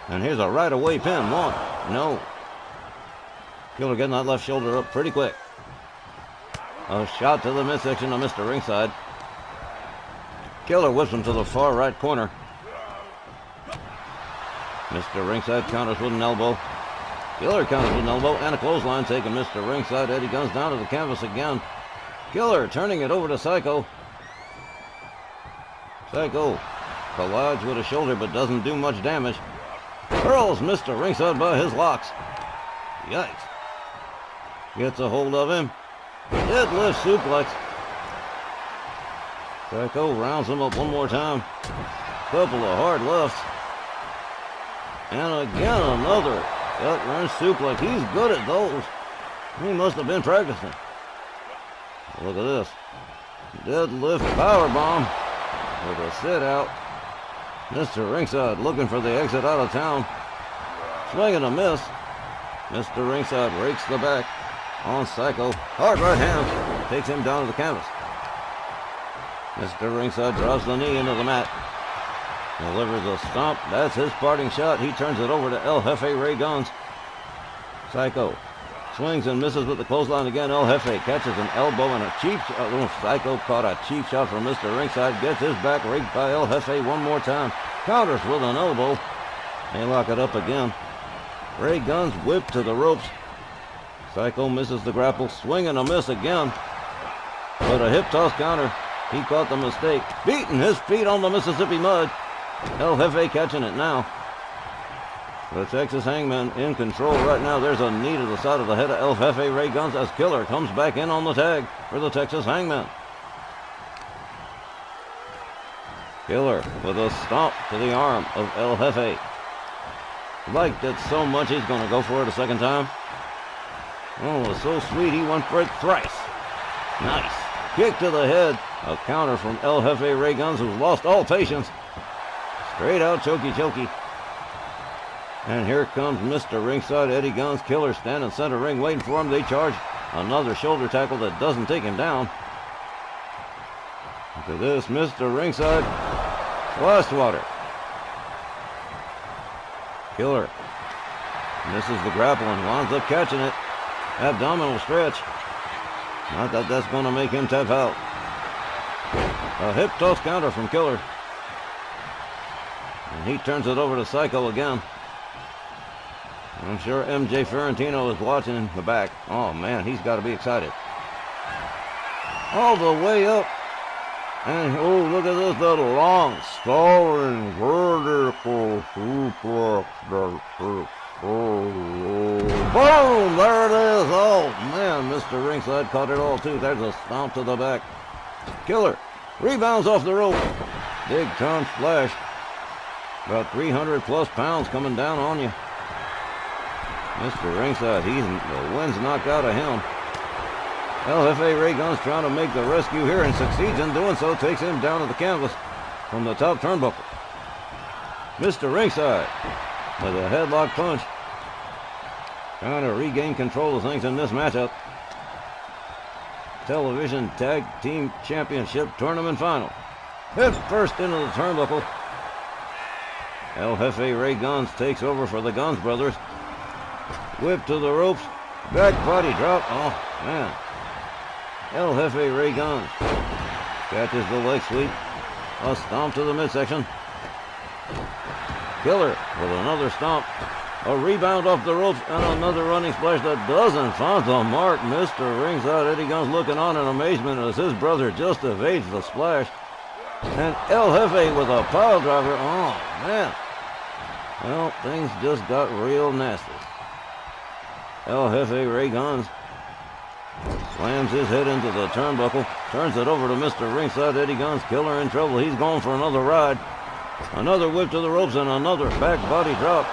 And here's a right away pin. One, no. Killer getting that left shoulder up pretty quick. A shot to the midsection of Mr. Ringside. Killer whips him to the far right corner. Mr. Ringside counters with an elbow. Killer counters with an elbow and a clothesline, taking Mr. Ringside. Eddie Guns down to the canvas again. Killer turning it over to Psycho. Psycho collides with a shoulder but doesn't do much damage. Hurls Mr. Ringside by his locks. Yikes. Gets a hold of him. Deadlift suplex. Psycho rounds him up one more time. Couple of hard lefts. And again another gut wrench suplex. He's good at those. He must have been practicing. Look at this. Deadlift powerbomb with a sit out. Mr. Ringside looking for the exit out of town. Swing and a miss. Mr. Ringside rakes the back on Psycho. Hard right hand takes him down to the canvas. Mr. Ringside drops the knee into the mat. Delivers a stomp. That's his parting shot. He turns it over to El Jefe Ray Guns. Psycho swings and misses with the clothesline again. El Jefe catches an elbow and a cheap shot. Psycho caught a cheap shot from Mr. Ringside. Gets his back raked by El Jefe one more time. Counters with an elbow. They lock it up again. Ray Guns whipped to the ropes. Psycho misses the grapple, swing and a miss again. But a hip toss counter. He caught the mistake, beating his feet on the Mississippi mud. El Jefe catching it now. The Texas Hangman in control right now. There's a knee to the side of the head of El Jefe Ray Guns as Killer comes back in on the tag for the Texas Hangman. Killer with a stomp to the arm of El Jefe. Liked it so much he's going to go for it a second time. Oh, it was so sweet he went for it thrice. Nice. Kick to the head. A counter from El Jefe Ray Guns, who's lost all patience. Straight out chokey. And here comes Mr. Ringside Eddie Guns. Killer standing center ring waiting for him. They charge another shoulder tackle that doesn't take him down. Look at this, Mr. Ringside. Splash water. Killer misses the grapple and winds up catching it. Abdominal stretch. Not that that's going to make him tap out. A hip toss counter from Killer. And he turns it over to Psycho again. I'm sure MJ Ferrantino is watching in the back. Oh man, he's got to be excited. All the way up. And oh, look at this, the long stalling vertical suplex. Boom! There it is. Oh man, Mr. Ringside caught it all too. There's a stomp to the back. Killer rebounds off the rope. Big time splash. About 300 plus pounds coming down on you. Mr. Ringside, the wind's knocked out of him. El Jefe Ray Guns trying to make the rescue here and succeeds in doing so. Takes him down to the canvas from the top turnbuckle. Mr. Ringside with a headlock punch. Trying to regain control of things in this matchup. Television Tag Team Championship Tournament Final. Head first into the turnbuckle. El Jefe Ray Guns takes over for the Guns brothers. Whip to the ropes. Back body drop. Oh, man. El Jefe Ray Guns catches the leg sweep. A stomp to the midsection. Killer with another stomp. A rebound off the ropes and another running splash that doesn't find the mark. Mr. Ringside Eddie Guns looking on in amazement as his brother just evades the splash. And El Jefe with a pile driver. Oh, man. Well, things just got real nasty. El Jefe Ray Guns slams his head into the turnbuckle, turns it over to Mr. Ringside Eddie Guns. Killer in trouble. He's going for another ride. Another whip to the ropes and another back body drop.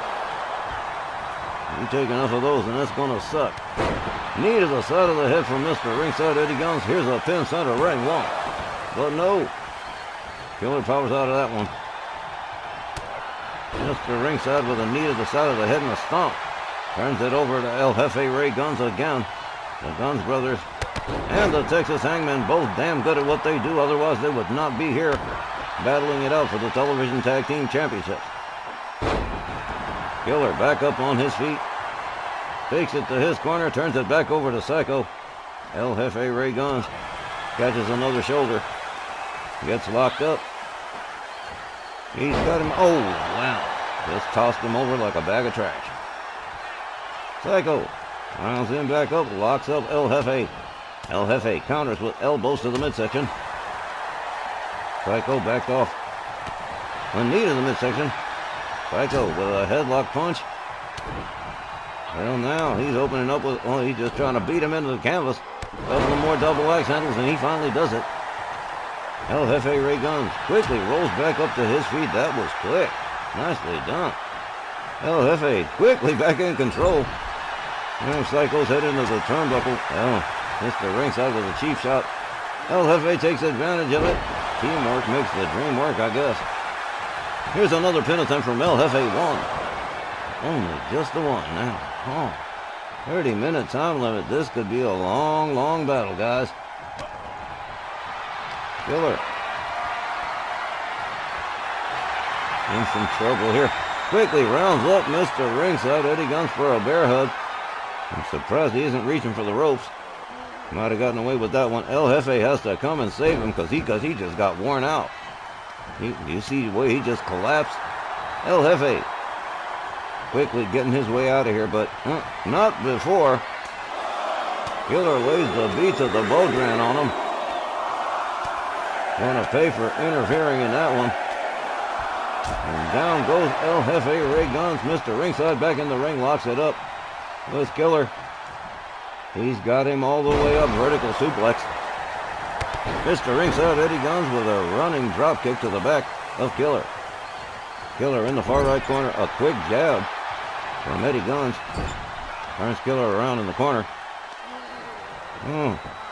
You take enough of those and it's going to suck. Knee to the side of the head from Mr. Ringside Eddie Guns. Here's a pin center ring one. But no. Killer powers out of that one. Mr. Ringside with a knee to the side of the head and a stomp. Turns it over to El Jefe Ray Guns again. The Guns brothers and the Texas Hangman both damn good at what they do. Otherwise they would not be here battling it out for the Television Tag Team Championships. Killer back up on his feet. Takes it to his corner. Turns it back over to Psycho. El Jefe Ray Guns catches another shoulder. Gets locked up. He's got him. Oh, wow. Just tossed him over like a bag of trash. Psycho rounds him back up. Locks up El Jefe. El Jefe counters with elbows to the midsection. Psycho backed off. A knee to the midsection. Psycho with a headlock punch. Well, now he's opening up with, oh, he's just trying to beat him into the canvas. Couple more double axe handles, and he finally does it. El Jefe Ray Guns quickly rolls back up to his feet. That was quick. Nicely done. El Jefe quickly back in control. And Psycho's head into the turnbuckle. Oh, Mr. Ringside with a cheap shot. El Jefe takes advantage of it. Teamwork makes the dream work, I guess. Here's another pin attempt from El Jefe. One. Only just the one now. Oh, 30-minute time limit. This could be a long, long battle, guys. Killer in some trouble here. Quickly rounds up Mr. Ringside Eddie Guns for a bear hug. I'm surprised he isn't reaching for the ropes. Might have gotten away with that one. El Jefe has to come and save him because he just got worn out. You see the way he just collapsed? El Jefe quickly getting his way out of here, but not before Killer lays the beats of the Bodran on him. Gonna pay for interfering in that one. And down goes El Jefe Ray Guns. Mr. Ringside back in the ring, locks it up. This Killer. He's got him all the way up, vertical suplex. Mr. Ringside Eddie Guns with a running drop kick to the back of Killer. Killer in the far right corner, a quick jab from Eddie Guns. Turns Killer around in the corner.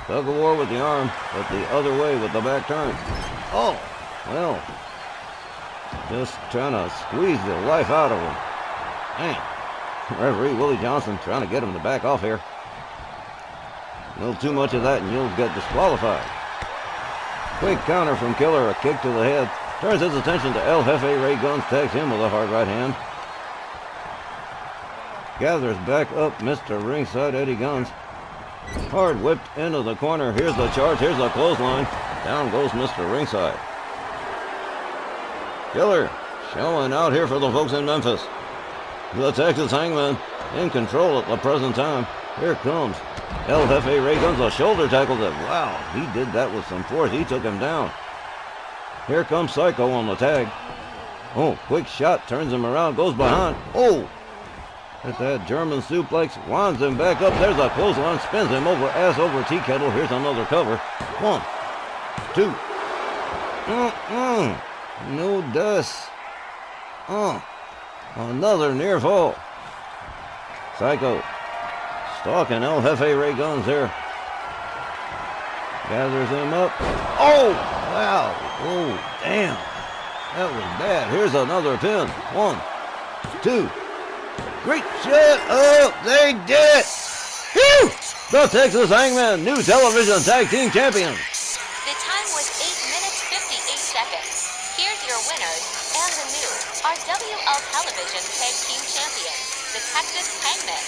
Tug of war with the arm, but the other way with the back turn. Oh, well. Just trying to squeeze the life out of him. Man. Referee Willie Johnson trying to get him to back off here. A little too much of that and you'll get disqualified. Quick counter from Killer, a kick to the head. Turns his attention to El Jefe Ray Guns, tags him with a hard right hand. Gathers back up Mr. Ringside Eddie Guns. Hard whipped into the corner. Here's the charge. Here's the clothesline. Down goes Mr. Ringside. Killer showing out here for the folks in Memphis. The Texas Hangman in control at the present time. Here comes El Jefe Ray Guns. A shoulder tackle that, wow, he did that with some force. He took him down. Here comes Psycho on the tag. Oh, quick shot. Turns him around. Goes behind. Oh! At that German suplex, winds him back up. There's a clothesline, spins him over, ass over tea kettle. Here's another cover. 1, 2. No dust. Another near fall. Psycho stalking El Jefe Ray Guns here. Gathers him up. Oh, wow. Oh, damn. That was bad. Here's another pin. 1, 2. Great shot. Oh, they did it. Whew! The Texas Hangman, new television tag team champions. The time was 8 minutes 58 seconds. Here's your winners and the new RWL Television Tag Team Champions, the Texas Hangman.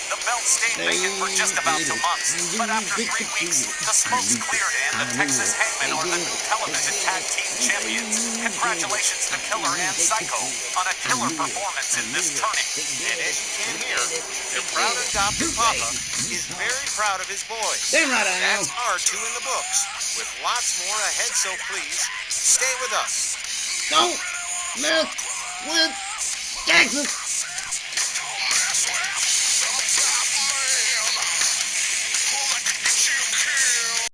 The belt stayed vacant for just about 2 months, but after 3 weeks, the smoke's cleared and the Texas Hangmen are the new television tag team champions. Congratulations to Killer and Psycho on a killer performance in this tourney. And as you can hear, their proud adopted papa is very proud of his boys. That's our 2 in the books, with lots more ahead, so please stay with us. Don't mess with Texas.